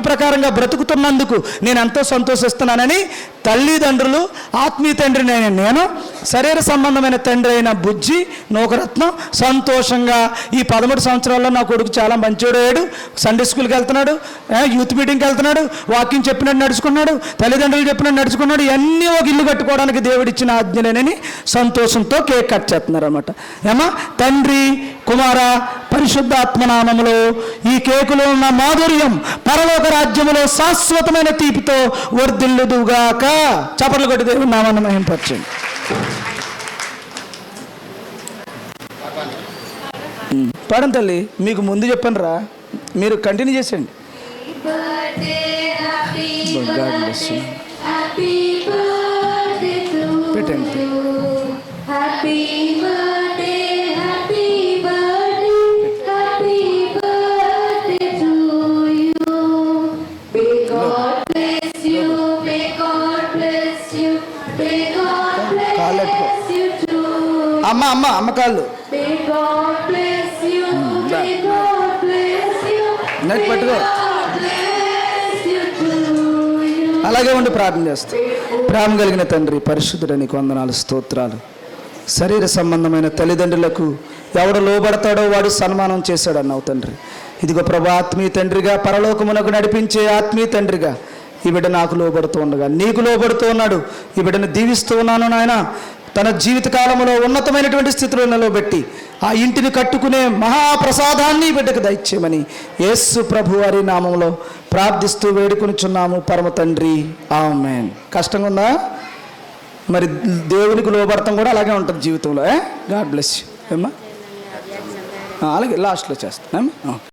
ప్రకారంగా బ్రతుకుతున్నందుకు నేను ఎంతో సంతోషిస్తున్నానని తల్లిదండ్రులు, ఆత్మీయ తండ్రిని అయిన నేను, శరీర సంబంధమైన తండ్రి అయిన బుజ్జి నూకరత్నం సంతోషంగా ఈ 13 సంవత్సరాల్లో నా కొడుకు చాలా మంచోడయ్యాడు. సండే స్కూల్కి వెళ్తున్నాడు, యూత్ మీటింగ్కి వెళ్తున్నాడు, వాకింగ్ చెప్పినట్టు నడుచుకున్నాడు, తల్లిదండ్రులు చెప్పినట్టు నడుచుకున్నాడు. ఇవన్నీ ఒక ఇల్లు కట్టుకోవడానికి దేవుడిచ్చిన ఆజ్ఞలేనని సంతోషంతో కేక్ కట్ చేస్తున్నారు అనమాట. ఏమా తండ్రి, కుమార, పరిశుద్ధాత్మనామములో ఈ కేకులో ఉన్న మాధుర్యం పరలోక రాజ్యములో శాశ్వతమైన తీపితో వర్ధిల్లుదుగాక. చప్పట్లు కొట్టి దేవుని నామాన్ని మహింపరచండి. పాడండి తల్లి, మీకు ముందు చెప్పాను రా, మీరు కంటిన్యూ చేసేయండి. పెట్టండి. అమ్మ కాళ్ళు పట్టుకో, అలాగే ఉండి ప్రార్థన చేస్తా. ప్రేమ కలిగిన తండ్రి, పరిశుద్ధుడ, నీకు వందనాలు, స్తోత్రాలు. శరీర సంబంధమైన తల్లిదండ్రులకు ఎవడు లోబడతాడో వాడు సన్మానం చేశాడన్నావు తండ్రి. ఇదిగో ప్రభా, ఆత్మీయ తండ్రిగా పరలోకమునకు నడిపించే ఆత్మీయ తండ్రిగా ఈ బిడ్డ నాకు లోబడుతూ ఉండగా నీకు లోబడుతూ ఉన్నాడు. ఈ బిడ్డను దీవిస్తూ ఉన్నాను నాయన. తన జీవితకాలంలో ఉన్నతమైనటువంటి స్థితిలో నిలబెట్టి ఆ ఇంటిని కట్టుకునే మహాప్రసాదాన్ని బిడ్డకు దయచేయమని యేసు ప్రభు వారి నామంలో ప్రార్థిస్తూ వేడుకొనిచున్నాము పరమ తండ్రి, ఆమేన్. కష్టంగా ఉందా? మరి దేవునికి లోబడతాం కూడా అలాగే ఉంటుంది జీవితంలో. God bless you. ఏమ్మా, అలాగే లాస్ట్లో చేస్తాను.